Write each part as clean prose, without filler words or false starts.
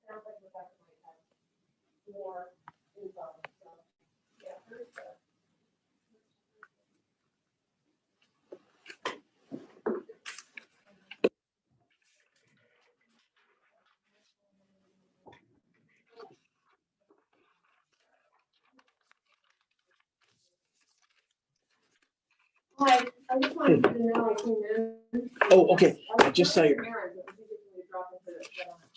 sounds like Rebecca might have more info, so, yeah, Thursday. Hi, I just wanted you to know I came in. Oh, okay. I just saw your.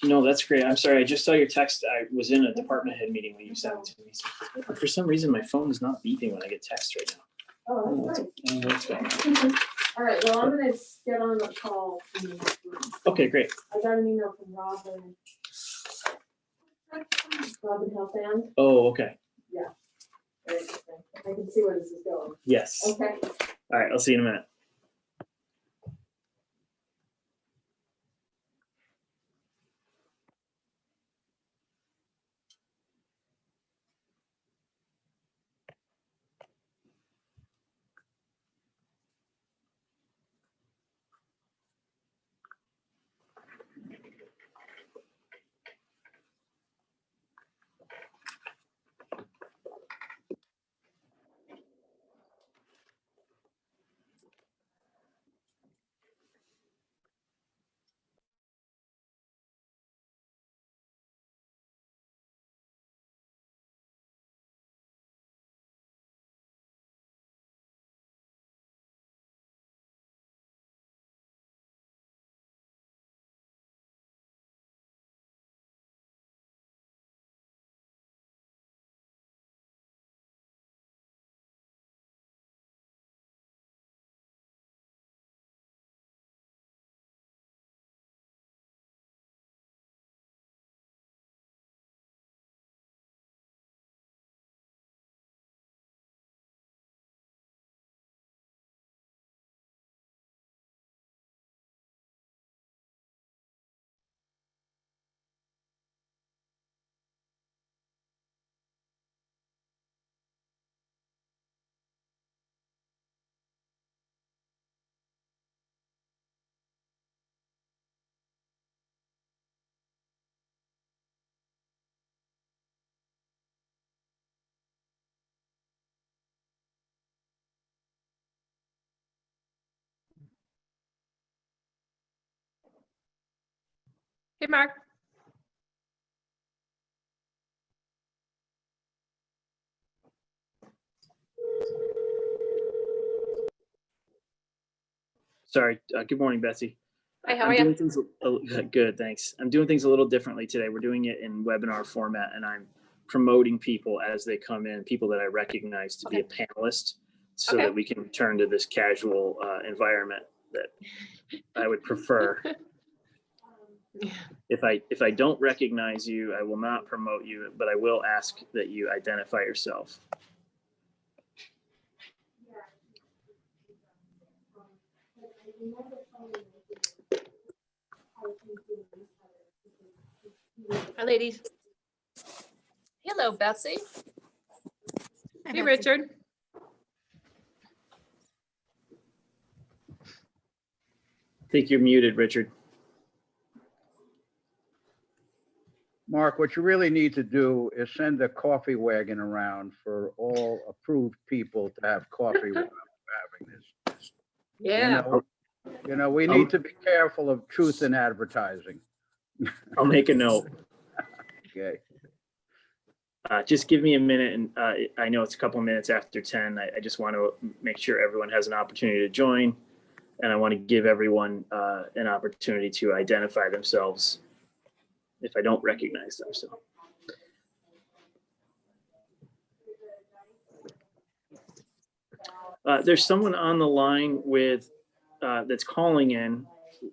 No, that's great. I'm sorry. I just saw your text. I was in a department head meeting when you sent it to me. So for some reason, my phone is not beeping when I get text right now. Oh, that's Oh, what's going on? great. All right, well, I'm gonna get on the call. Okay, great. I got an email from Robin Healthand. Oh, okay. Very interesting. I can see where this is going. Yes. Okay. All right. I'll see you in a minute. Hey, Mark. Sorry. Good morning, Betsy. Hi, how I'm are you? doing things good, thanks. I'm doing things a little differently today. We're doing it in webinar format, and I'm promoting people as they come in, people that I recognize to be a panelist, so Okay. that we can return to this casual environment that I would prefer. If I don't recognize you, I will not promote you, but I will ask that you identify yourself. Hi, ladies. Hello, Betsy. Hey, Richard. I think you're muted, Richard. Mark, what you really need to do is send a coffee wagon around for all approved people to have coffee while we're having this. Yeah. You know, we need to be careful of truth in advertising. I'll make a note. Okay. Just give me a minute, and I know it's a couple minutes after 10. I just want to make sure everyone has an opportunity to join, and I want to give everyone an opportunity to identify themselves if I don't recognize them. So. There's someone on the line with that's calling in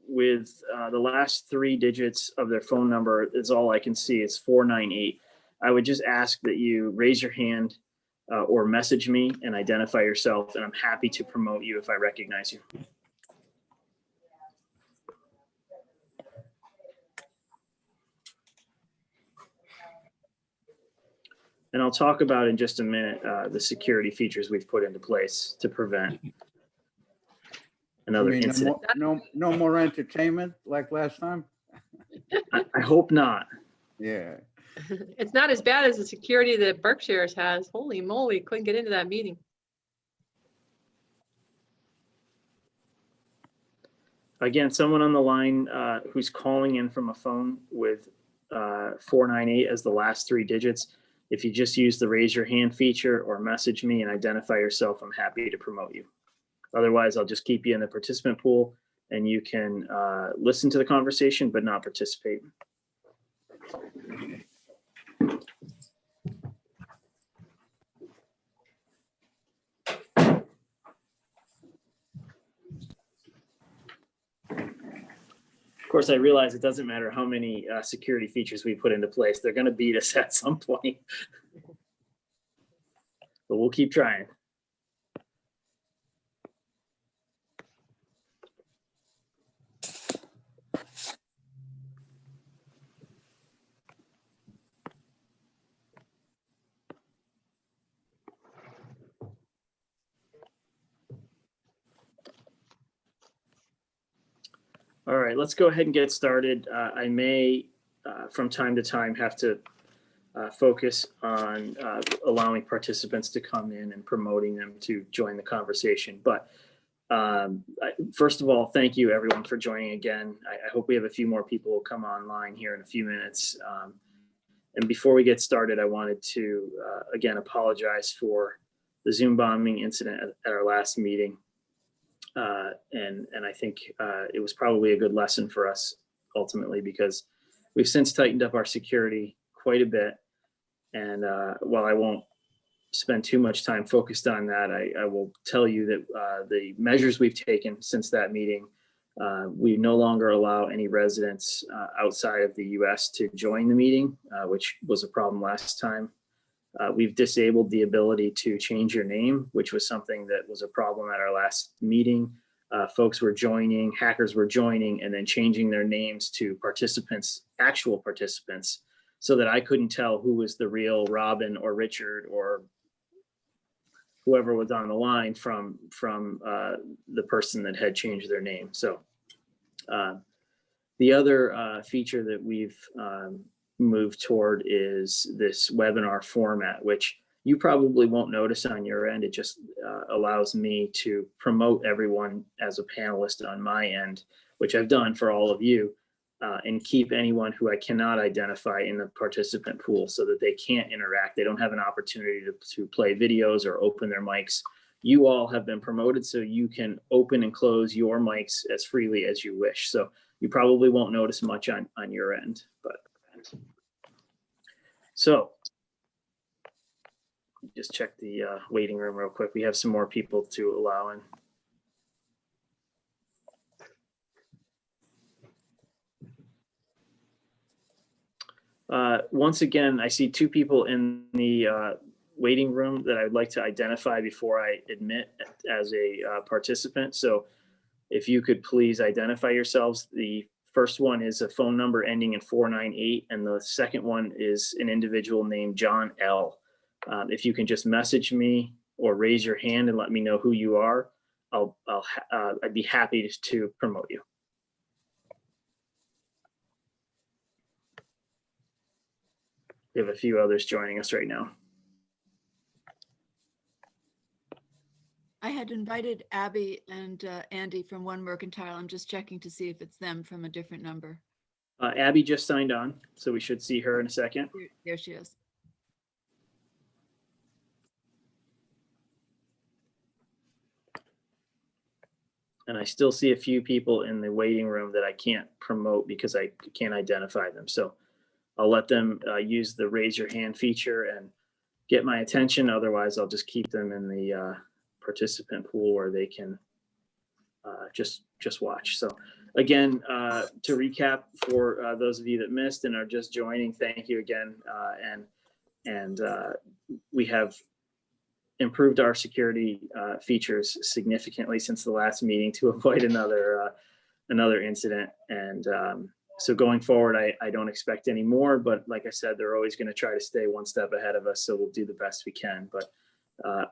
with the last 3 digits of their phone number is all I can see. It's 498. I would just ask that you raise your hand or message me and identify yourself, and I'm happy to promote you if I recognize you. And I'll talk about in just a minute the security features we've put into place to prevent another incident. No more entertainment like last time? I hope not. Yeah. It's not as bad as the security that Berkshire's has. Holy moly, couldn't get into that meeting. Again, someone on the line who's calling in from a phone with 498 as the last three digits. If you just use the raise your hand feature or message me and identify yourself, I'm happy to promote you. Otherwise, I'll just keep you in the participant pool and you can listen to the conversation but not participate. Of course, I realize it doesn't matter how many security features we put into place. They're going to beat us at some point. But we'll keep trying. All right, let's go ahead and get started. I may, from time to time, have to focus on allowing participants to come in and promoting them to join the conversation. But first of all, thank you everyone for joining again. I hope we have a few more people who will come online here in a few minutes. And before we get started, I wanted to, again, apologize for the Zoom bombing incident at our last meeting. And I think it was probably a good lesson for us ultimately, because we've since tightened up our security quite a bit. And while I won't spend too much time focused on that, I will tell you that the measures we've taken since that meeting, we no longer allow any residents outside of the US to join the meeting, which was a problem last time. We've disabled the ability to change your name, which was something that was a problem at our last meeting. Folks were joining, hackers were joining, and then changing their names to participants, actual participants, so that I couldn't tell who was the real Robin or Richard or whoever was on the line from the person that had changed their name. So the other feature that we've moved toward is this webinar format, which you probably won't notice on your end. It just allows me to promote everyone as a panelist on my end, which I've done for all of you, and keep anyone who I cannot identify in the participant pool so that they can't interact. They don't have an opportunity to play videos or open their mics. You all have been promoted so you can open and close your mics as freely as you wish. So you probably won't notice much on your end, but so just check the waiting room real quick. We have some more people to allow in. Once again, I see two people in the waiting room that I'd like to identify before I admit as a participant. So if you could please identify yourselves. The first one is a phone number ending in 498, and the second one is an individual named John L. If you can just message me or raise your hand and let me know who you are, I'd be happy to promote you. We have a few others joining us right now. I had invited Abby and Andy from One Mercantile. I'm just checking to see if it's them from a different number. Abby just signed on, so we should see her in a second. There she is. And I still see a few people in the waiting room that I can't promote because I can't identify them. So I'll let them use the raise your hand feature and get my attention. Otherwise, I'll just keep them in the participant pool where they can just watch. So again, to recap for those of you that missed and are just joining, thank you again. And we have improved our security features significantly since the last meeting to avoid another incident. And so going forward, I don't expect any more, but like I said, they're always going to try to stay one step ahead of us. So we'll do the best we can. But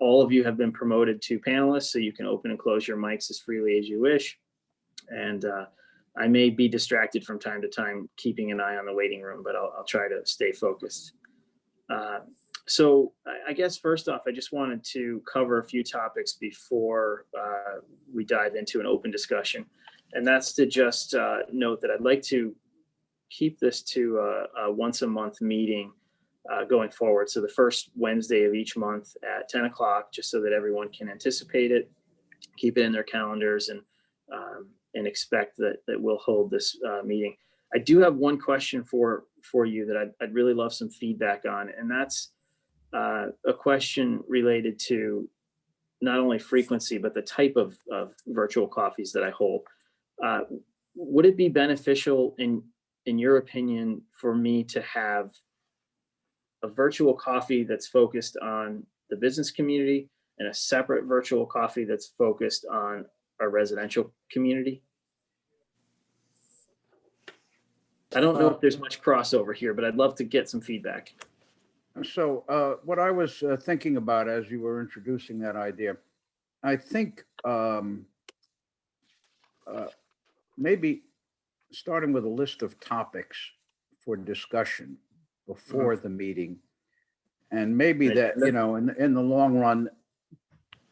all of you have been promoted to panelists, so you can open and close your mics as freely as you wish. And I may be distracted from time to time, keeping an eye on the waiting room, but I'll try to stay focused. So I guess first off, I just wanted to cover a few topics before we dive into an open discussion. And that's to just note that I'd like to keep this to a once a month meeting going forward. So the first Wednesday of each month at 10 o'clock, just so that everyone can anticipate it, keep it in their calendars, and expect that we'll hold this meeting. I do have one question for you that I'd really love some feedback on, and that's a question related to not only frequency, but the type of virtual coffees that I hold. Would it be beneficial, in your opinion, for me to have a virtual coffee that's focused on the business community and a separate virtual coffee that's focused on our residential community? I don't know if there's much crossover here, but I'd love to get some feedback. So what I was thinking about as you were introducing that idea, I think maybe starting with a list of topics for discussion before the meeting, and maybe that, you know, in the long run,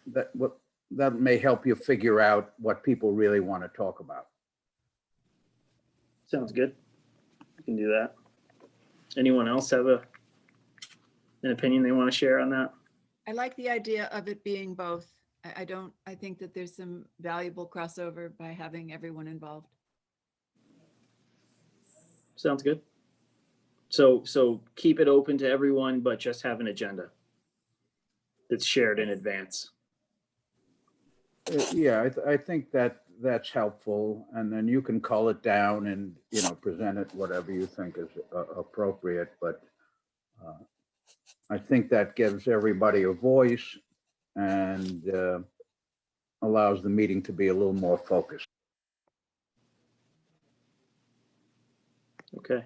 that may help you figure out what people really want to talk about. Sounds good. We can do that. Anyone else have an opinion they want to share on that? I like the idea of it being both. I think that there's some valuable crossover by having everyone involved. Sounds good. So keep it open to everyone, but just have an agenda that's shared in advance. Yeah, I think that's helpful, and then you can cull it down and, you know, present it whatever you think is appropriate. But I think that gives everybody a voice and allows the meeting to be a little more focused. Okay.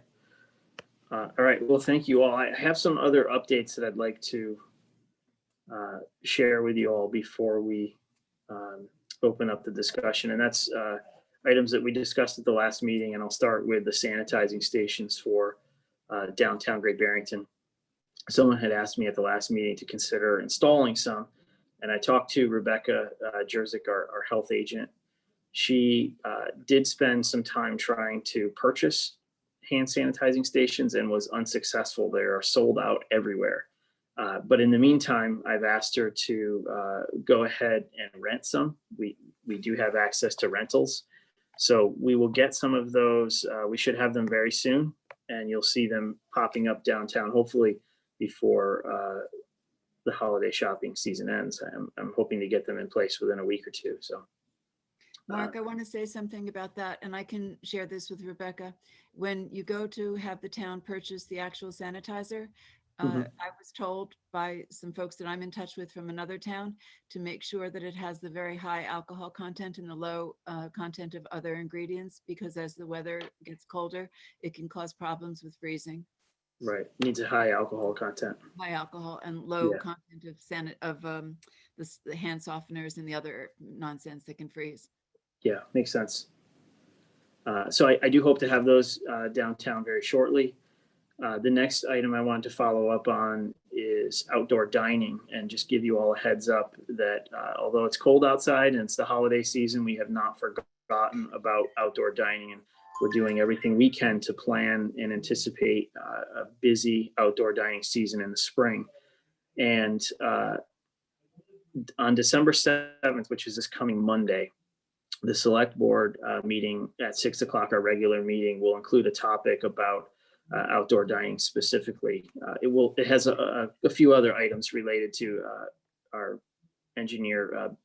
All right. Well, thank you all. I have some other updates that I'd like to share with you all before we open up the discussion. And that's items that we discussed at the last meeting. And I'll start with the sanitizing stations for downtown Great Barrington. Someone had asked me at the last meeting to consider installing some. And I talked to Rebecca Jerzik, our health agent. She did spend some time trying to purchase hand sanitizing stations and was unsuccessful. They are sold out everywhere. But in the meantime, I've asked her to go ahead and rent some. We do have access to rentals. So we will get some of those. We should have them very soon, and you'll see them popping up downtown, hopefully before the holiday shopping season ends. I'm hoping to get them in place within a week or two. So. Mark, I want to say something about that, and I can share this with Rebecca. When you go to have the town purchase the actual sanitizer, I was told by some folks that I'm in touch with from another town to make sure that it has the very high alcohol content and the low content of other ingredients, because as the weather gets colder, it can cause problems with freezing. Right, needs a high alcohol content. High alcohol and low content of the hand softeners and the other nonsense that can freeze. Yeah, makes sense. So I do hope to have those downtown very shortly. The next item I want to follow up on is outdoor dining, and just give you all a heads up that although it's cold outside and it's the holiday season, we have not forgotten about outdoor dining, and we're doing everything we can to plan and anticipate a busy outdoor dining season in the spring. And on December 7th, which is this coming Monday, the select board meeting at 6 o'clock, our regular meeting, will include a topic about outdoor dining specifically. It has a few other items related to our engineer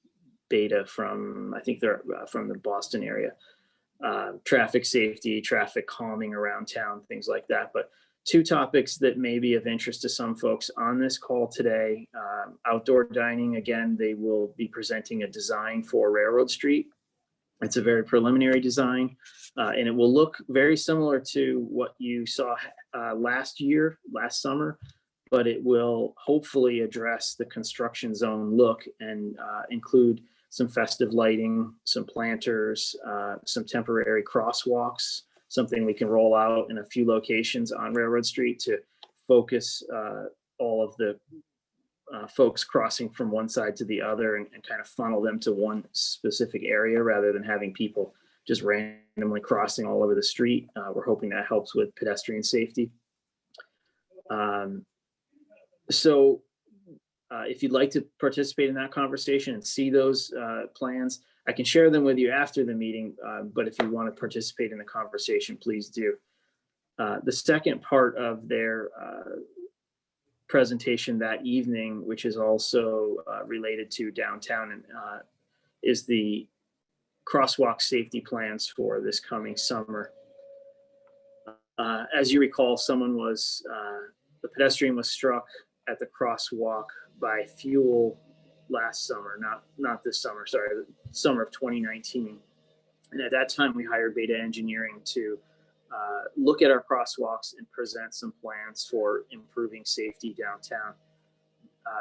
Beta from, I think they're from the Boston area, traffic safety, traffic calming around town, things like that. But two topics that may be of interest to some folks on this call today: outdoor dining. Again, they will be presenting a design for Railroad Street. It's a very preliminary design, and it will look very similar to what you saw last summer, but it will hopefully address the construction zone look and include some festive lighting, some planters, some temporary crosswalks, something we can roll out in a few locations on Railroad Street to focus all of the folks crossing from one side to the other and kind of funnel them to one specific area rather than having people just randomly crossing all over the street. We're hoping that helps with pedestrian safety. So if you'd like to participate in that conversation and see those plans, I can share them with you after the meeting, but if you want to participate in the conversation, please do. The second part of their presentation that evening, which is also related to downtown, and is the crosswalk safety plans for this coming summer. As you recall, the pedestrian was struck at the crosswalk by fuel last summer, not this summer, sorry, the summer of 2019. And at that time, we hired Beta Engineering to look at our crosswalks and present some plans for improving safety downtown.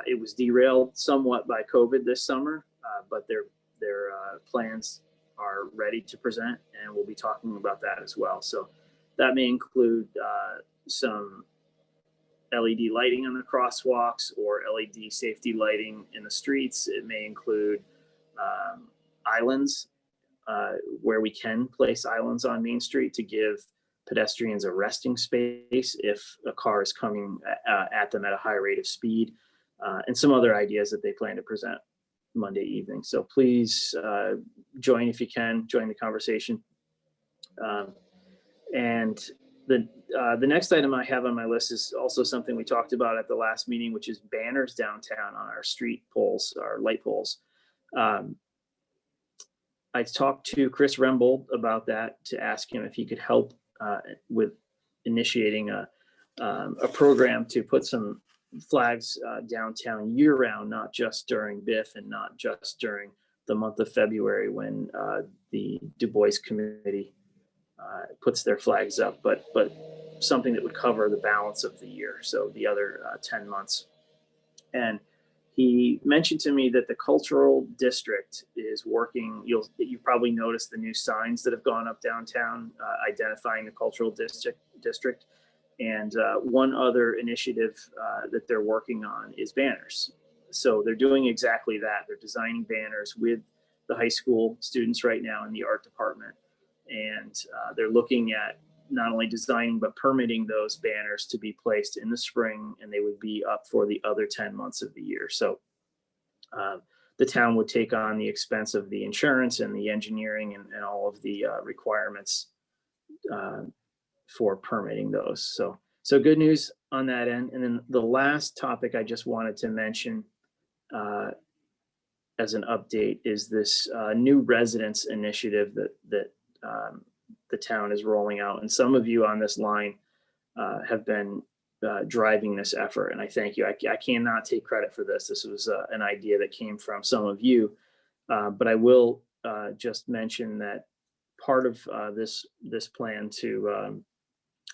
It was derailed somewhat by COVID this summer, but their plans are ready to present, and we'll be talking about that as well. So that may include some LED lighting on the crosswalks or LED safety lighting in the streets. It may include islands where we can place islands on Main Street to give pedestrians a resting space if a car is coming at them at a high rate of speed, and some other ideas that they plan to present Monday evening. So please join if you can, join the conversation. And the next item I have on my list is also something we talked about at the last meeting, which is banners downtown on our street poles, our light poles. I talked to Chris Rembold about that to ask him if he could help with initiating a program to put some flags downtown year round, not just during BIF and not just during the month of February when the Du Bois Committee puts their flags up, but something that would cover the balance of the year, so the other 10 months. And he mentioned to me that the cultural district is working. You probably noticed the new signs that have gone up downtown identifying the cultural district. And one other initiative that they're working on is banners. So they're doing exactly that. They're designing banners with the high school students right now in the art department. And they're looking at not only designing, but permitting those banners to be placed in the spring, and they would be up for the other 10 months of the year. So the town would take on the expense of the insurance and the engineering and all of the requirements for permitting those. So good news on that end. And then the last topic I just wanted to mention as an update is this new residence initiative that the town is rolling out. And some of you on this line have been driving this effort, and I thank you. I cannot take credit for this. This was an idea that came from some of you, but I will just mention that part of this plan to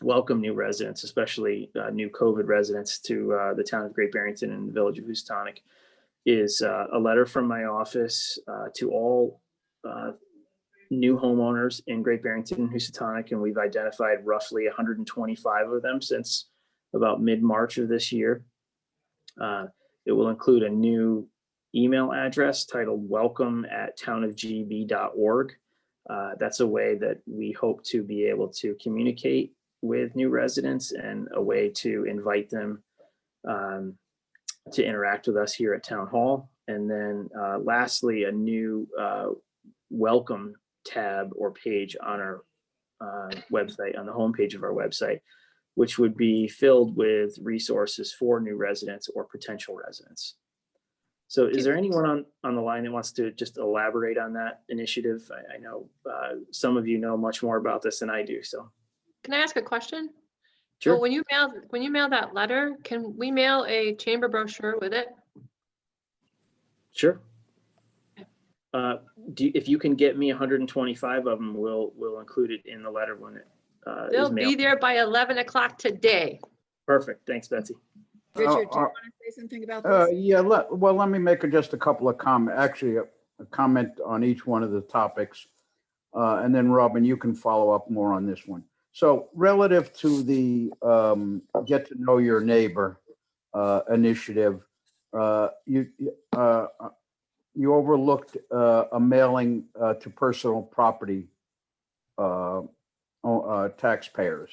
welcome new residents, especially new COVID residents to the town of Great Barrington and the village of Housatonic, is a letter from my office to all new homeowners in Great Barrington and Housatonic, and we've identified roughly 125 of them since about mid-March of this year. It will include a new email address titled welcome@townofgb.org. That's a way that we hope to be able to communicate with new residents and a way to invite them to interact with us here at Town Hall. And then lastly, a new welcome tab or page on our website, on the homepage of our website, which would be filled with resources for new residents or potential residents. So is there anyone on the line that wants to just elaborate on that initiative? I know some of you know much more about this than I do, so. Can I ask a question? Sure. Well, when you mail that letter, can we mail a chamber brochure with it? Sure. If you can get me 125 of them, we'll include it in the letter when it They'll is be mailed. there by 11 o'clock today. Perfect. Thanks, Betsy. Richard, do you want to say something about this? Yeah, let me make just a couple of comments. Actually, comment on each one of the topics. And then Robin, you can follow up more on this one. So relative to the get to know your neighbor initiative, you overlooked a mailing to personal property taxpayers.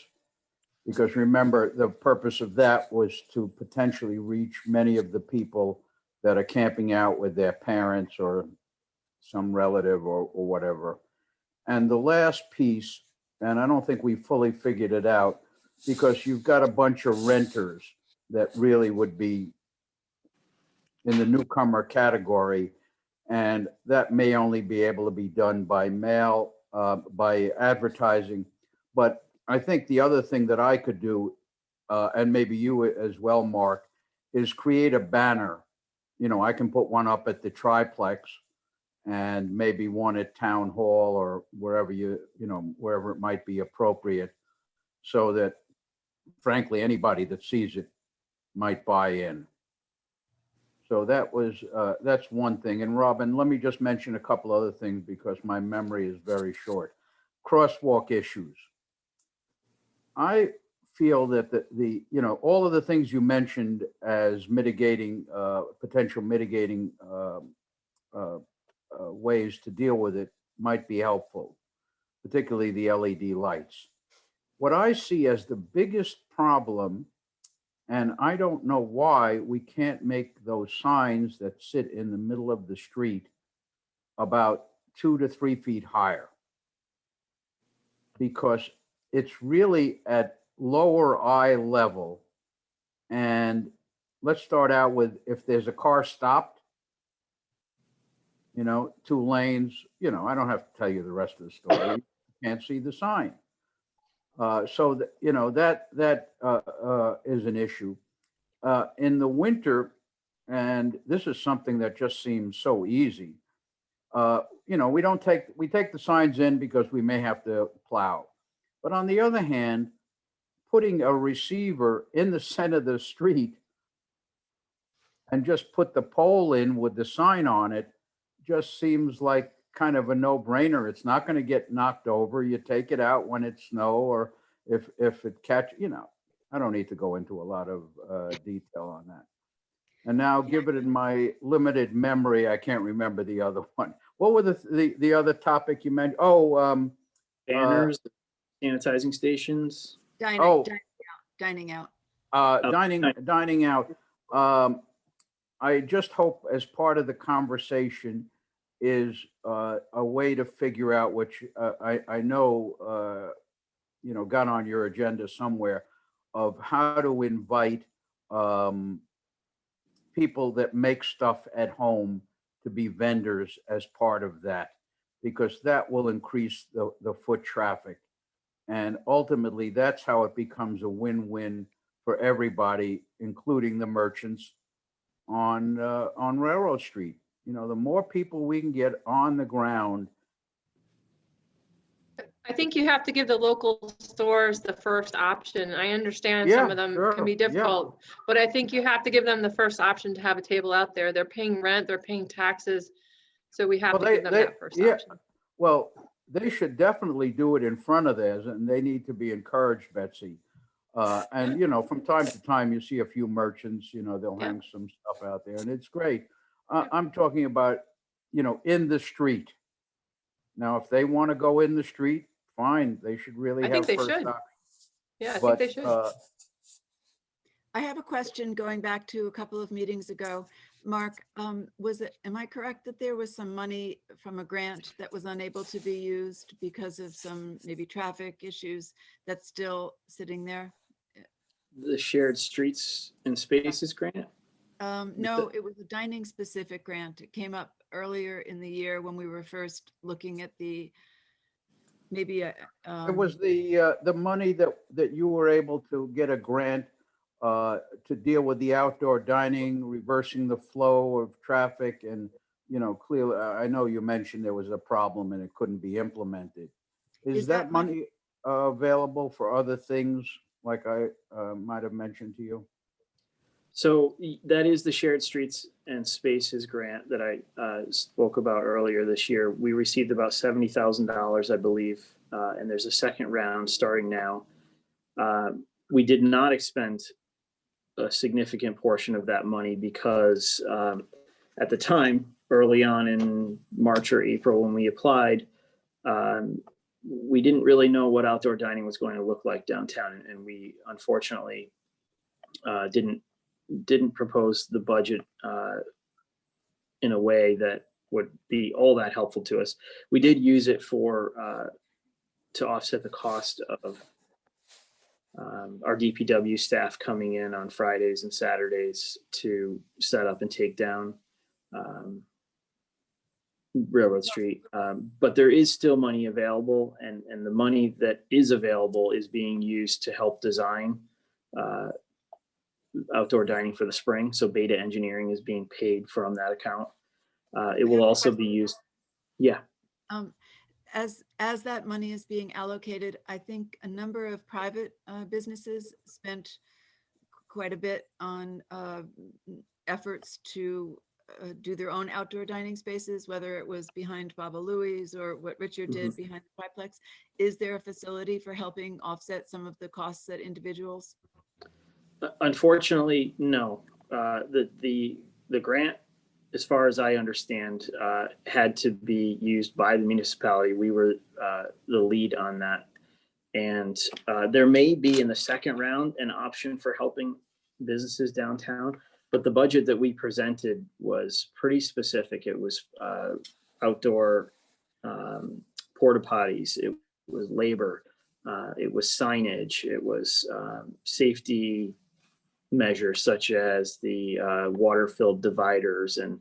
Because remember, the purpose of that was to potentially reach many of the people that are camping out with their parents or some relative or whatever. And the last piece, and I don't think we fully figured it out, because you've got a bunch of renters that really would be in the newcomer category. And that may only be able to be done by mail, by advertising. But I think the other thing that I could do, and maybe you as well, Mark, is create a banner. You know, I can put one up at the triplex and maybe one at town hall or wherever wherever it might be appropriate, so that frankly, anybody that sees it might buy in. So that's one thing. And Robin, let me just mention a couple other things because my memory is very short. Crosswalk issues. I feel that all of the things you mentioned as mitigating, potential mitigating ways to deal with it might be helpful, particularly the LED lights. What I see as the biggest problem, and I don't know why we can't make those signs that sit in the middle of the street about 2 to 3 feet higher, because it's really at lower eye level. And let's start out with, if there's a car stopped, 2 lanes, I don't have to tell you the rest of the story. You can't see the sign. So that is an issue. In the winter, and this is something that just seems so easy. We take the signs in because we may have to plow. But on the other hand, putting a receiver in the center of the street and just put the pole in with the sign on it just seems like kind of a no-brainer. It's not going to get knocked over. You take it out when it's snow, or if it I don't need to go into a lot of detail on that. And now, given in my limited memory, I can't remember the other one. What were the other topic you mentioned? Banners, sanitizing stations. Dining out. Dining out. I just hope as part of the conversation is a way to figure out, which I know, got on your agenda somewhere, of how to invite people that make stuff at home to be vendors as part of that, because that will increase the foot traffic. And ultimately, that's how it becomes a win-win for everybody, including the merchants on Railroad Street. The more people we can get on the ground. I think you have to give the local stores the first option. I understand some of them can be difficult, but I think you have to give them the first option to have a table out there. They're paying rent, they're paying taxes. So we have to give them that first option. Well, they should definitely do it in front of theirs, and they need to be encouraged, Betsy. And, from time to time, you see a few merchants, they'll hang some stuff out there, and it's great. I'm talking about, in the street. Now, if they want to go in the street, fine. They should really have first option. Yeah, I think they should. I have a question going back to a couple of meetings ago. Mark, am I correct that there was some money from a grant that was unable to be used because of some maybe traffic issues that's still sitting there? The Shared Streets and Spaces grant? No, it was a dining specific grant. It came up earlier in the year when we were first looking at it was the money that you were able to get a grant to deal with the outdoor dining, reversing the flow of traffic, and clearly, I know you mentioned there was a problem and it couldn't be implemented. Is that money available for other things, like I might have mentioned to you? So that is the Shared Streets and Spaces grant that I spoke about earlier this year. We received about $70,000, I believe, and there's a second round starting now. We did not expend a significant portion of that money because at the time, early on in March or April when we applied, we didn't really know what outdoor dining was going to look like downtown, and we unfortunately didn't propose the budget in a way that would be all that helpful to us. We did use it for to offset the cost of our DPW staff coming in on Fridays and Saturdays to set up and take down Railroad Street. But there is still money available, and the money that is available is being used to help design outdoor dining for the spring. So Beta Engineering is being paid from that account. It will also be used. Yeah. As that money is being allocated, I think a number of private businesses spent quite a bit on efforts to do their own outdoor dining spaces, whether it was behind Baba Louie's or what Richard did behind the triplex. Is there a facility for helping offset some of the costs that individuals? Unfortunately, no. The grant, as far as I understand, had to be used by the municipality. We were the lead on that. And there may be in the second round an option for helping businesses downtown, but the budget that we presented was pretty specific. It was outdoor porta potties, it was labor, it was signage, it was safety measures such as the water-filled dividers and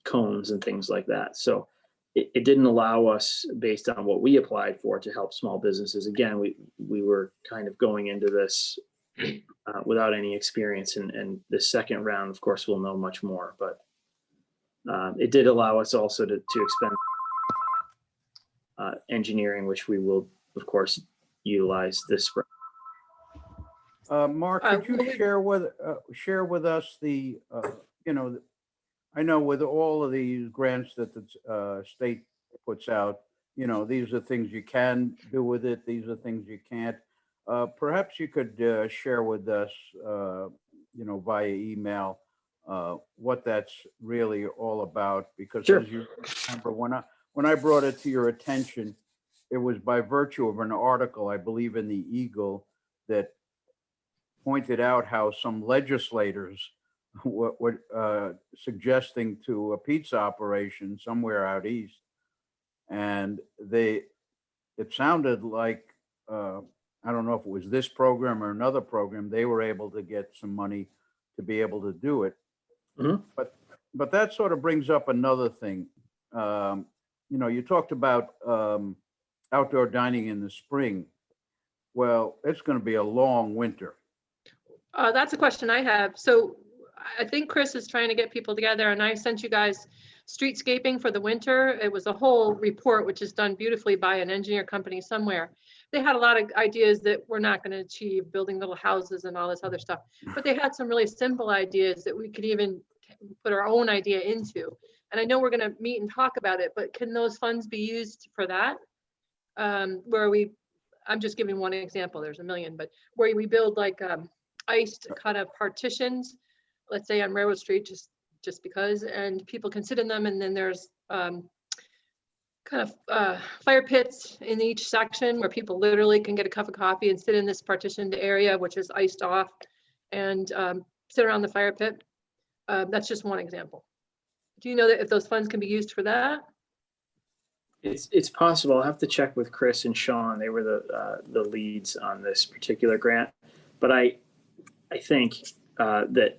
cones and things like that. So it didn't allow us, based on what we applied for, to help small businesses. Again, we were kind of going into this without any experience, and the second round, of course, we'll know much more. But it did allow us also to expend engineering, which we will, of course, utilize this spring. Mark, could you share with us the, I know with all of these grants that the state puts out, these are things you can do with it. These are things you can't. Perhaps you could share with us, via email, what that's really all about. Because Sure. As you remember, when I brought it to your attention, it was by virtue of an article, I believe in the Eagle, that pointed out how some legislators were suggesting to a pizza operation somewhere out east, and it sounded like I don't know if it was this program or another program, they were able to get some money to be able to do it. Mhm. But that sort of brings up another thing. You talked about outdoor dining in the spring. Well, it's going to be a long winter. That's a question I have. So I think Chris is trying to get people together, and I sent you guys streetscaping for the winter. It was a whole report, which is done beautifully by an engineer company somewhere. They had a lot of ideas that we're not going to achieve, building little houses and all this other stuff, but they had some really simple ideas that we could even put our own idea into. And I know we're going to meet and talk about it, but can those funds be used for that? I'm just giving one example, there's a million, but where we build like iced kind of partitions, let's say on Railroad Street, just because, and people can sit in them, and then there's kind of fire pits in each section where people literally can get a cup of coffee and sit in this partitioned area, which is iced off, and sit around the fire pit. That's just one example. Do you know that if those funds can be used for that? It's possible. I'll have to check with Chris and Sean. They were the leads on this particular grant, but I think that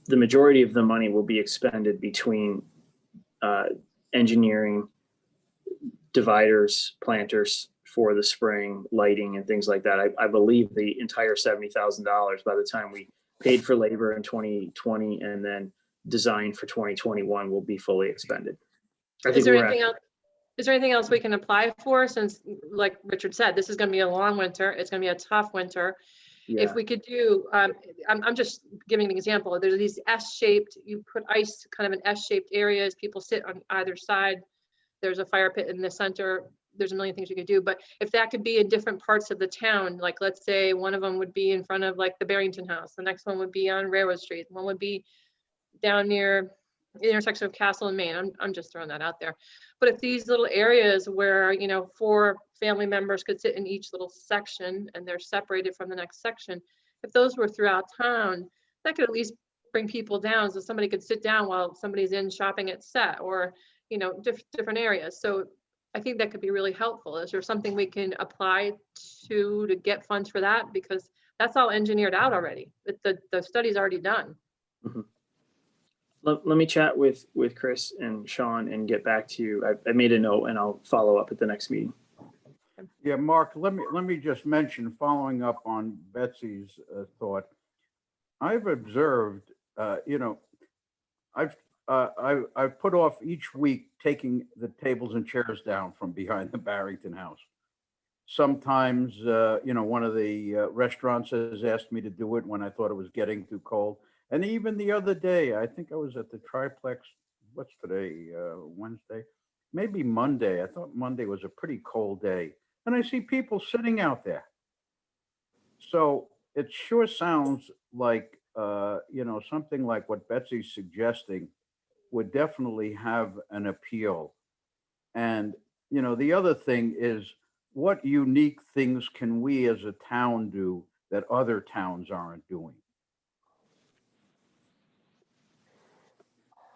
the majority of the money will be expended between engineering, dividers, planters for the spring, lighting, and things like that. I believe the entire $70,000 by the time we paid for labor in 2020 and then design for 2021 will be fully expended. Is there anything else we can apply for, since, like Richard said, this is going to be a long winter, it's going to be a tough winter? If we could do, I'm just giving an example. There's these S-shaped, you put ice kind of in S-shaped areas, people sit on either side. There's a fire pit in the center. There's a million things you could do, but if that could be in different parts of the town, like let's say one of them would be in front of like the Barrington house, the next one would be on Railroad Street, one would be down near the intersection of Castle and Main. I'm just throwing that out there. But if these little areas where, you know, 4 family members could sit in each little section and they're separated from the next section, if those were throughout town, that could at least bring people down so somebody could sit down while somebody's in shopping at Set, or, you know, different areas. So I think that could be really helpful. Is there something we can apply to get funds for that? Because that's all engineered out already. The study's already done. Mhm. Let me chat with Chris and Sean and get back to you. I made a note and I'll follow up at the next meeting. Yeah, Mark, let me just mention, following up on Betsy's thought, I've observed, you know, I've put off each week taking the tables and chairs down from behind the Barrington house. Sometimes, you know, one of the restaurants has asked me to do it when I thought it was getting too cold. And even the other day, I think I was at the triplex, what's today, Wednesday? Maybe Monday. I thought Monday was a pretty cold day. And I see people sitting out there. So it sure sounds like, you know, something like what Betsy's suggesting would definitely have an appeal. And, you know, the other thing is, what unique things can we as a town do that other towns aren't doing?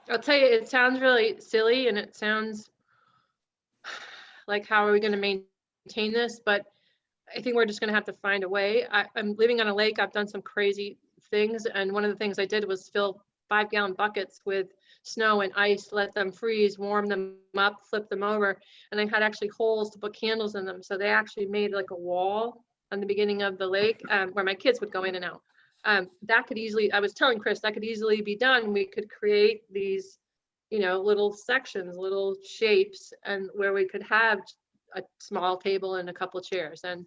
I'll tell you, it sounds really silly and it sounds like, how are we going to maintain this? But I think we're just going to have to find a way. I'm living on a lake. I've done some crazy things. And one of the things I did was fill 5-gallon buckets with snow and ice, let them freeze, warm them up, flip them over. And I had actually holes to put candles in them. So they actually made like a wall on the beginning of the lake where my kids would go in and out. That could easily, I was telling Chris, that could easily be done. We could create these, you know, little sections, little shapes, and where we could have a small table and a couple of chairs. And,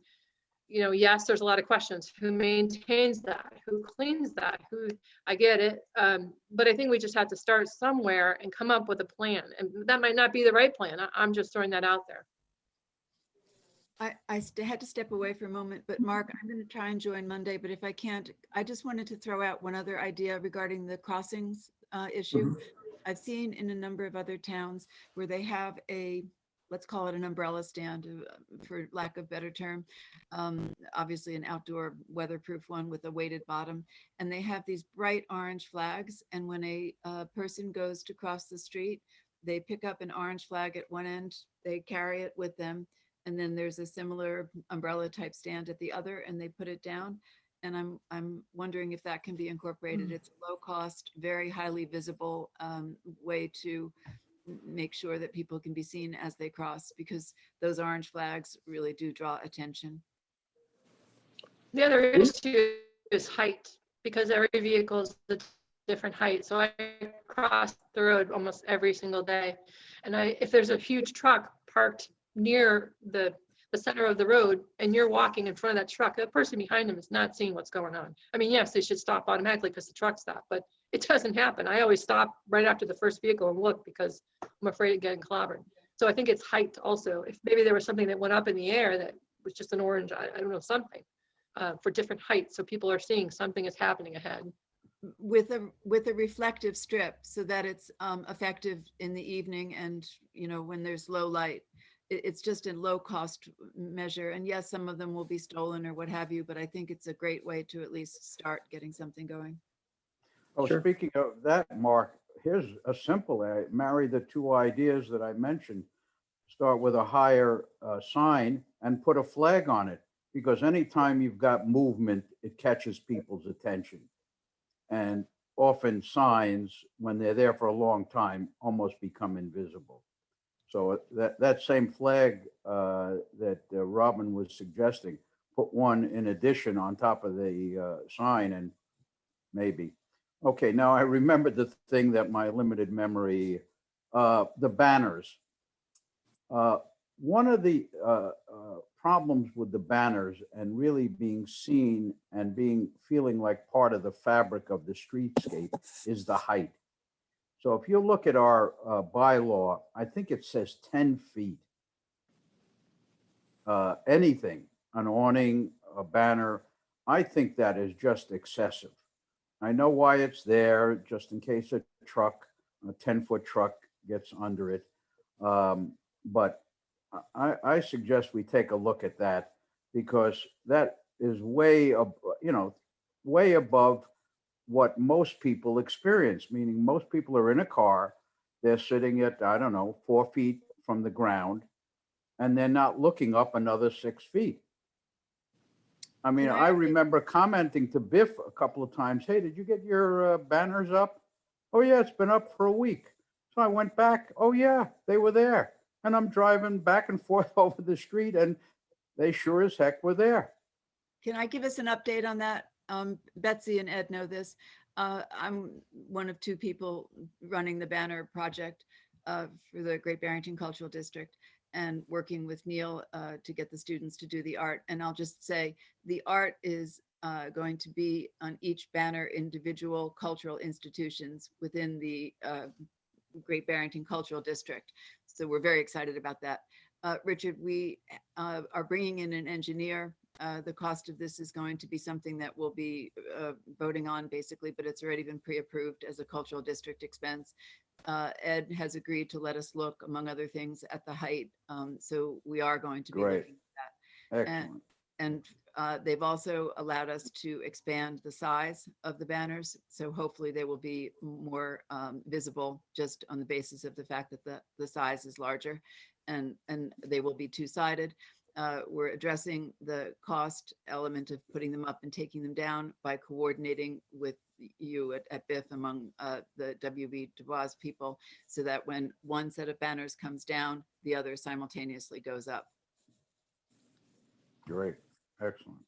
you know, yes, there's a lot of questions. Who maintains that? Who cleans that? I get it. But I think we just have to start somewhere and come up with a plan. And that might not be the right plan. I'm just throwing that out there. I had to step away for a moment, but Mark, I'm going to try and join Monday, but if I can't, I just wanted to throw out one other idea regarding the crossings issue. I've seen in a number of other towns where they have a, let's call it an umbrella stand, for lack of better term, obviously an outdoor weatherproof one with a weighted bottom. And they have these bright orange flags. And when a person goes to cross the street, they pick up an orange flag at one end, they carry it with them. And then there's a similar umbrella type stand at the other, and they put it down. And I'm wondering if that can be incorporated. It's a low cost, very highly visible way to make sure that people can be seen as they cross, because those orange flags really do draw attention. The other issue is height, because every vehicle is a different height. So I cross the road almost every single day. And if there's a huge truck parked near the center of the road and you're walking in front of that truck, that person behind them is not seeing what's going on. I mean, yes, they should stop automatically because the truck stopped, but it doesn't happen. I always stop right after the first vehicle and look because I'm afraid of getting clobbered. So I think it's height also. If maybe there was something that went up in the air that was just an orange, I don't know, something for different heights. So people are seeing something is happening ahead. With a reflective strip so that it's effective in the evening and, you know, when there's low light. It's just a low cost measure. And yes, some of them will be stolen or what have you, but I think it's a great way to at least start getting something going. Oh, Sure. Speaking of that, Mark, here's a simple, marry the two ideas that I mentioned. Start with a higher sign and put a flag on it, because anytime you've got movement, it catches people's attention. And often signs, when they're there for a long time, almost become invisible. So that same flag that Robin was suggesting, put one in addition on top of the sign, and maybe. Okay, now I remembered the thing that my limited memory, the banners. One of the problems with the banners and really being seen and feeling like part of the fabric of the streetscape is the height. So if you look at our bylaw, I think it says 10 feet. Anything, an awning, a banner, I think that is just excessive. I know why it's there, just in case a 10-foot truck gets under it. But I suggest we take a look at that, because that is way above what most people experience, meaning most people are in a car, they're sitting at, I don't know, 4 feet from the ground, and they're not looking up another 6 feet. I mean, I remember commenting to Biff a couple of times, hey, did you get your banners up? Oh yeah, it's been up for a week. So I went back, oh yeah, they were there. And I'm driving back and forth over the street, and they sure as heck were there. Can I give us an update on that? Betsy and Ed know this. I'm one of 2 people running the banner project for the Great Barrington Cultural District, and working with Neil to get the students to do the art. And I'll just say, the art is going to be on each banner, individual cultural institutions within the Great Barrington Cultural District. So we're very excited about that. Richard, we are bringing in an engineer. The cost of this is going to be something that we'll be voting on basically, but it's already been pre-approved as a cultural district expense. Ed has agreed to let us look, among other things, at the height. So we are going to be looking at that. Excellent. And they've also allowed us to expand the size of the banners. So hopefully they will be more visible, just on the basis of the fact that the size is larger, and they will be 2-sided. We're addressing the cost element of putting them up and taking them down by coordinating with you at BIF among the WB Du Bois people, so that when one set of banners comes down, the other simultaneously goes up. Great, excellent.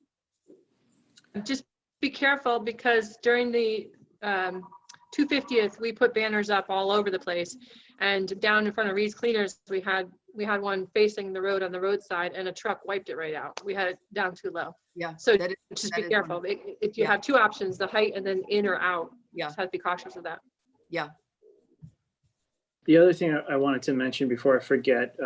Just be careful, because during the 250th, we put banners up all over the place, and down in front of Reed's Cleaners, we had one facing the road on the roadside, and a truck wiped it right out. We had it down too low. Yeah. So that is- just that be is careful. one If you have 2 options, the height and then in or out, Yeah. just have to be cautious of that. Yeah. The other thing I wanted to mention before I forget,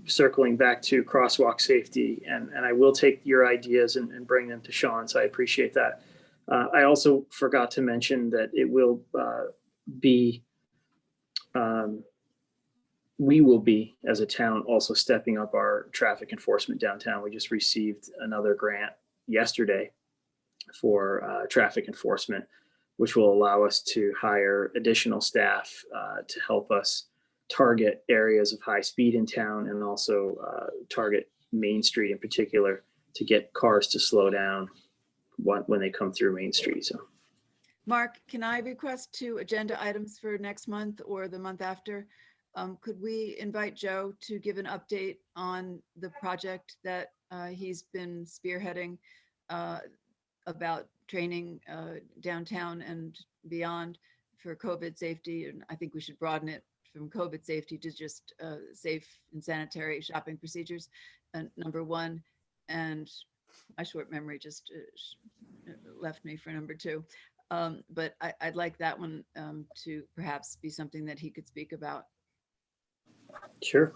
circling back to crosswalk safety, and I will take your ideas and bring them to Sean, so I appreciate that. I also forgot to mention that it will be, we will be, as a town, also stepping up our traffic enforcement downtown. We just received another grant yesterday for traffic enforcement, which will allow us to hire additional staff to help us target areas of high speed in town, and also target Main Street in particular, to get cars to slow down when they come through Main Street. So, Mark, can I request 2 agenda items for next month or the month after? Could we invite Joe to give an update on the project that he's been spearheading about training downtown and beyond for COVID safety? And I think we should broaden it from COVID safety to just safe and sanitary shopping procedures, number 1. And my short memory just left me for number 2. But I'd like that one to perhaps be something that he could speak about. sure.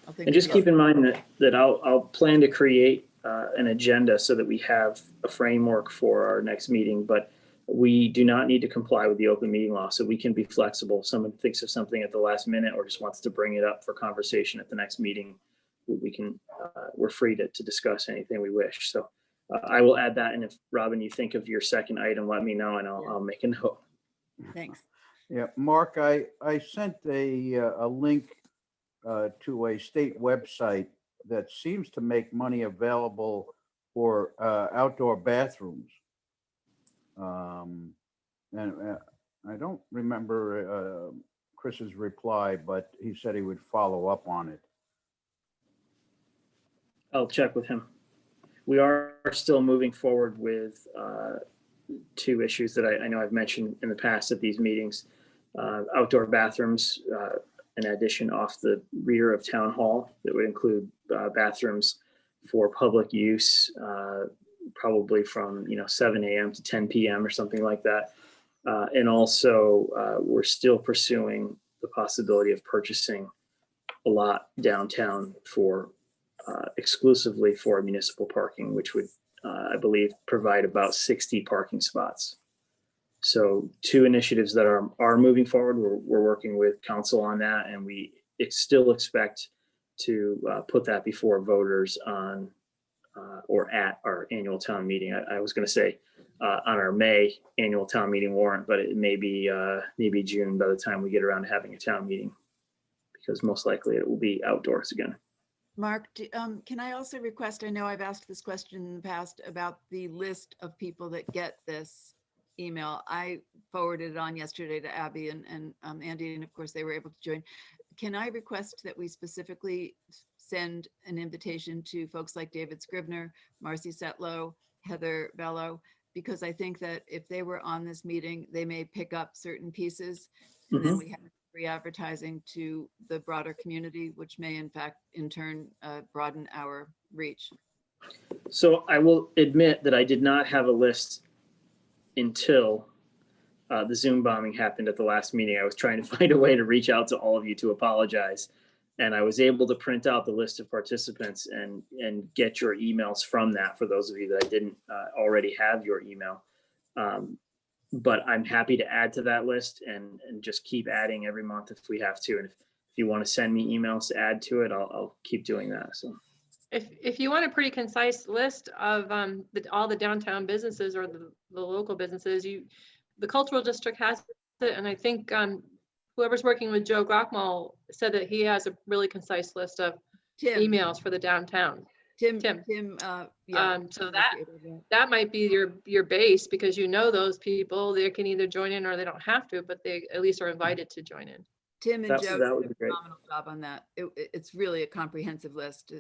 I'll think And just of keep the- in mind that I'll plan to create an agenda so that we have a framework for our next meeting, but we do not need to comply with the open meeting law, so we can be flexible. If someone thinks of something at the last minute or just wants to bring it up for conversation at the next meeting, we're free to discuss anything we wish. So I will add that. And if, Robin, you think of your second item, let me know, and I'll make a note. Thanks. Yeah, Mark, I sent a link to a state website that seems to make money available for outdoor bathrooms. And I don't remember Chris's reply, but he said he would follow up on it. I'll check with him. We are still moving forward with 2 issues that I know I've mentioned in the past at these meetings. Outdoor bathrooms, an addition off the rear of Town Hall that would include bathrooms for public use, probably from 7 a.m. to 10 p.m. or something like that. And also, we're still pursuing the possibility of purchasing a lot downtown for exclusively for municipal parking, which would, I believe, provide about 60 parking spots. So 2 initiatives that are moving forward. We're working with council on that, and we still expect to put that before voters on or at our annual town meeting. I was going to say on our May annual town meeting warrant, but it may be June by the time we get around to having a town meeting, because most likely it will be outdoors again. Mark, can I also request, I know I've asked this question in the past about the list of people that get this email. I forwarded it on yesterday to Abby and Andy, and of course they were able to join. Can I request that we specifically send an invitation to folks like David Scribner, Marcy Setlow, Heather Bello, because I think that if they were on this meeting, they may pick up certain pieces, and then we have free advertising to the broader community, which may in fact in turn broaden our reach. So I will admit that I did not have a list until the Zoom bombing happened at the last meeting. I was trying to find a way to reach out to all of you to apologize. And I was able to print out the list of participants and get your emails from that, for those of you that I didn't already have your email. But I'm happy to add to that list and just keep adding every month if we have to. And if you want to send me emails to add to it, I'll keep doing that. So if you want a pretty concise list of all the downtown businesses or the local businesses, the cultural district has it. And I think whoever's working with Joe Glockmal said that he has a really concise list of emails for the downtown. Tim. Yeah. So that might be your base, because those people, they can either join in or they don't have to, but they at least are invited to join in. Tim and Joe did a be great. phenomenal job on that. It's really a comprehensive list.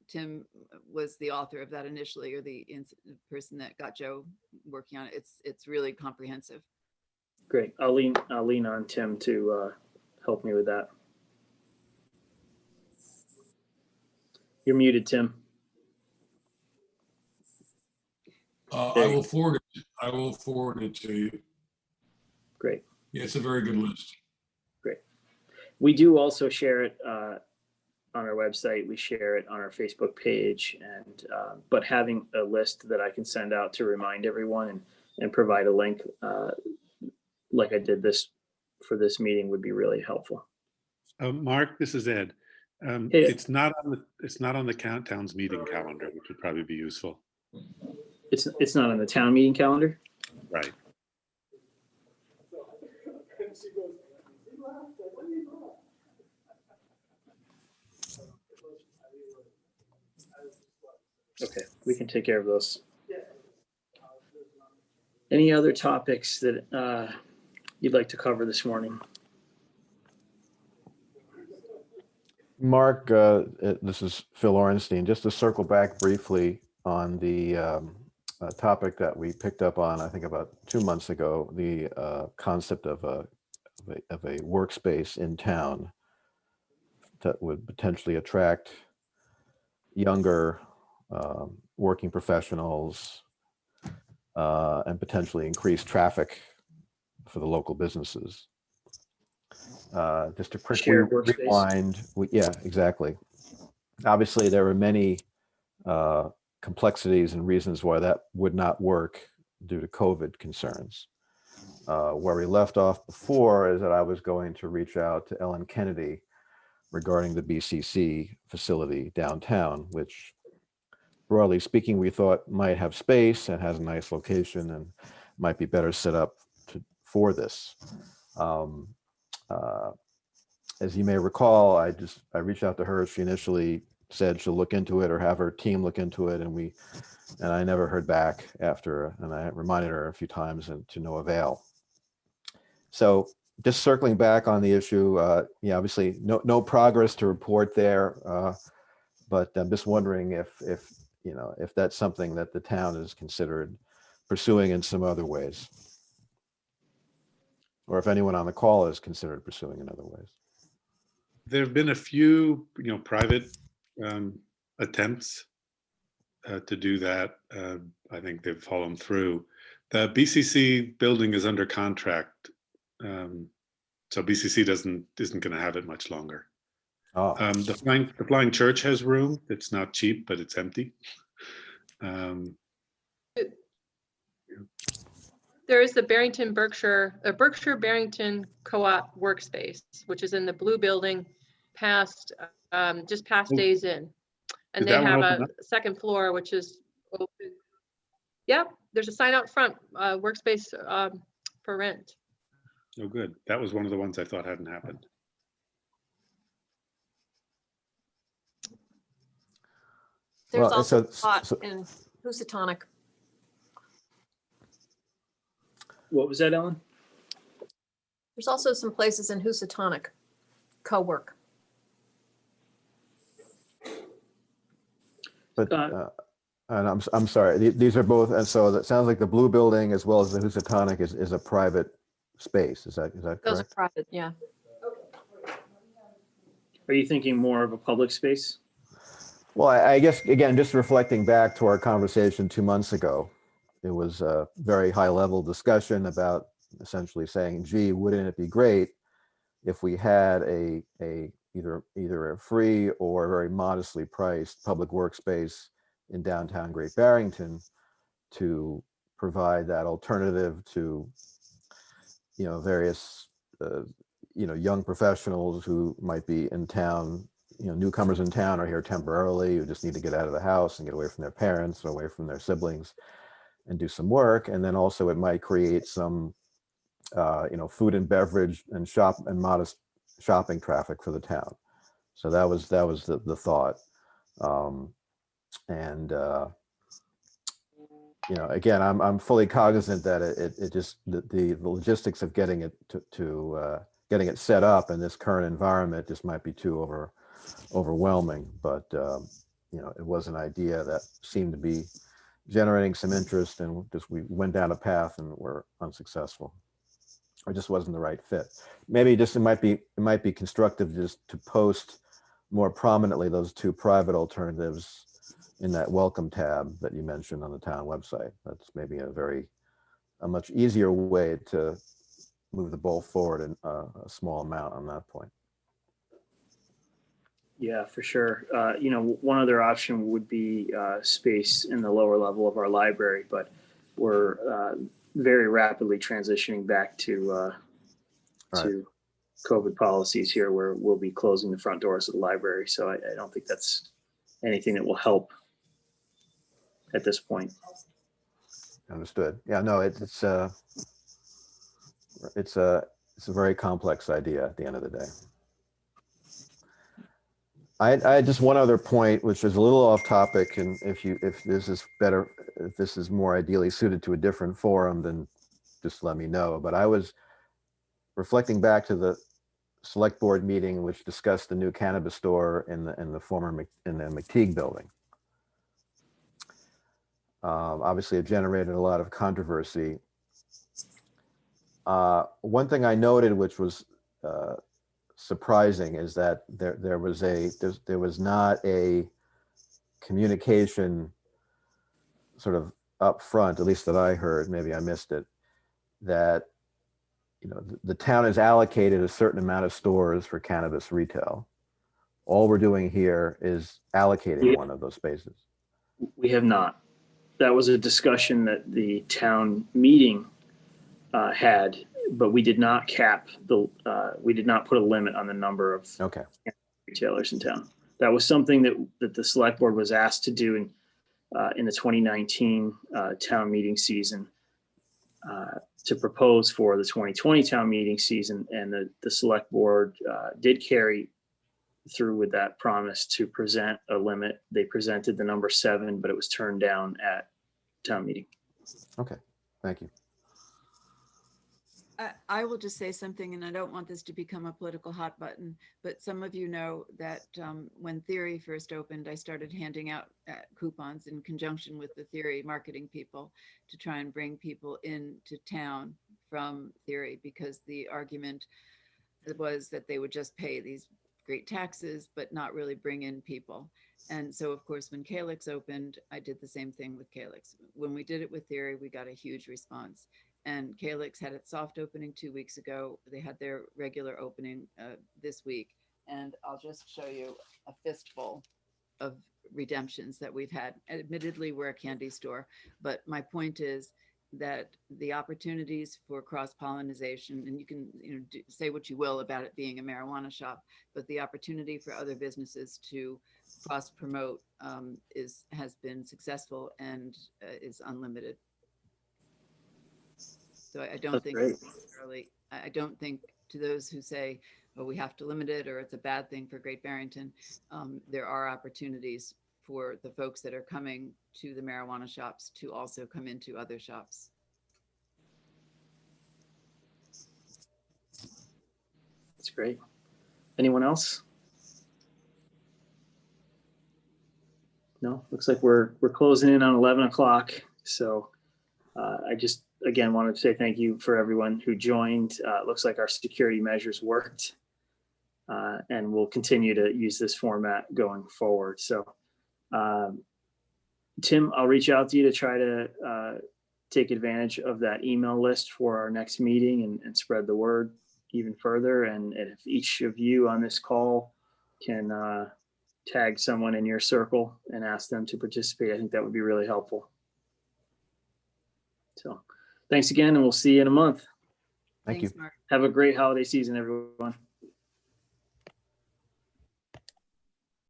Tim was the author of that initially, or the person that got Joe working on it. It's really comprehensive. Great. I'll lean on Tim to help me with that. You're muted, Tim. I will forward it to you. Great. Yeah, it's a very good list. Great. We do also share it on our website. We share it on our Facebook page, and but having a list that I can send out to remind everyone and provide a link like I did for this meeting would be really helpful. Mark, this is Ed. Hey. It's not on the town's meeting calendar, which would probably be useful. It's not on the town meeting calendar? Right. Okay, we can take care of those. Any other topics that you'd like to cover this morning? Mark, this is Phil Orenstein. Just to circle back briefly on the topic that we picked up on, I think about 2 months ago, the concept of a workspace in town that would potentially attract younger working professionals and potentially increase traffic for the local businesses. Just a quick rewind. Yeah, exactly. Obviously, there are many complexities and reasons why that would not work due to COVID concerns. Where we left off before is that I was going to reach out to Ellen Kennedy regarding the BCC facility downtown, which broadly speaking, we thought might have space and has a nice location and might be better set up for this. As you may recall, I reached out to her. She initially said she'll look into it or have her team look into it, and I never heard back after, and I reminded her a few times and to no avail. So just circling back on the issue, yeah, obviously no progress to report there, but I'm just wondering if that's something that the town has considered pursuing in some other ways, or if anyone on the call has considered pursuing in other ways. There have been a few, private attempts to do that. I think they've followed through. The BCC building is under contract, so BCC isn't going to have it much longer. Oh, The Flying Church has room. It's not cheap, but it's empty. There is the Berkshire Barrington Co-op workspace, which is in the blue building past, just past Oh. Days Inn. And Is they that one have open a up? second floor, which is open. Yep, there's a sign out front, workspace for rent. Oh, good. That was one of the ones I thought hadn't happened. There's Well, also so- a spot so- in Housatonic. What was that, Ellen? There's also some places in Housatonic co-work. but, Uh, and I'm sorry, these are both, and so that sounds like the blue building as well as the Housatonic is a private space. Is that Those are correct? private, yeah. Are you thinking more of a public space? Well, I guess, again, just reflecting back to our conversation 2 months ago, it was a very high level discussion about essentially saying, gee, wouldn't it be great if we had either a free or very modestly priced public workspace in downtown Great Barrington to provide that alternative to, various, young professionals who might be in town, newcomers in town are here temporarily, who just need to get out of the house and get away from their parents or away from their siblings and do some work. And then also it might create some, food and beverage and modest shopping traffic for the town. So that was the thought. Again, I'm fully cognizant that it just the logistics of getting it to getting it set up in this current environment just might be too overwhelming. But it was an idea that seemed to be generating some interest, and we went down a path and were unsuccessful. Or just wasn't the right fit. Maybe just it might be constructive just to post more prominently those two private alternatives in that welcome tab that you mentioned on the town website. That's maybe a much easier way to move the ball forward in a small amount on that point. Yeah, for sure. One other option would be space in the lower level of our library, but we're very rapidly transitioning back to COVID policies here, where we'll be closing the front doors of the library. So I don't think that's anything that will help at this point. Understood. Yeah, no, it's a very complex idea at the end of the day. I had just one other point, which is a little off topic, and if this is more ideally suited to a different forum, then just let me know. But I was reflecting back to the select board meeting, which discussed the new cannabis store in the McTeague building. Obviously, it generated a lot of controversy. One thing I noted, which was surprising, is that there was not a communication sort of up front, at least that I heard, maybe I missed it, that the town has allocated a certain amount of stores for cannabis retail. All we're doing here is allocating one of those spaces. We have not. That was a discussion that the town meeting had, but we did not we did not put a limit on the number of retailers in town. That was something that the select board was asked to do in the 2019 town meeting season, to propose for the 2020 town meeting season. And the select board did carry through with that promise to present a limit. They presented the number 7, but it was turned down at town meeting. Okay, thank you. I will just say something, and I don't want this to become a political hot button, but some of you know that when Theory first opened, I started handing out coupons in conjunction with the Theory marketing people to try and bring people into town from Theory, because the argument was that they would just pay these great taxes, but not really bring in people. And so, of course, when Calyx opened, I did the same thing with Calyx. When we did it with Theory, we got a huge response. And Calyx had its soft opening 2 weeks ago. They had their regular opening this week. And I'll just show you a fistful of redemptions that we've had. Admittedly, we're a candy store, but my point is that the opportunities for cross-pollination, and you can say what you will about it being a marijuana shop, but the opportunity for other businesses to cross-promote has been successful and is unlimited. So I don't think necessarily, I don't think to those who say, well, we have to limit it or it's a bad thing for Great Barrington, there are opportunities for the folks that are coming to the marijuana shops to also come into other shops. That's great. Anyone else? No, looks like we're closing in on 11 o'clock. So I just, again, wanted to say thank you for everyone who joined. It looks like our security measures worked. And we'll continue to use this format going forward. So Tim, I'll reach out to you to try to take advantage of that email list for our next meeting and spread the word even further. And if each of you on this call can tag someone in your circle and ask them to participate, I think that would be really helpful. So thanks again, and we'll see you in a month. Thank you. Thanks, Mark. Have a great holiday season, everyone.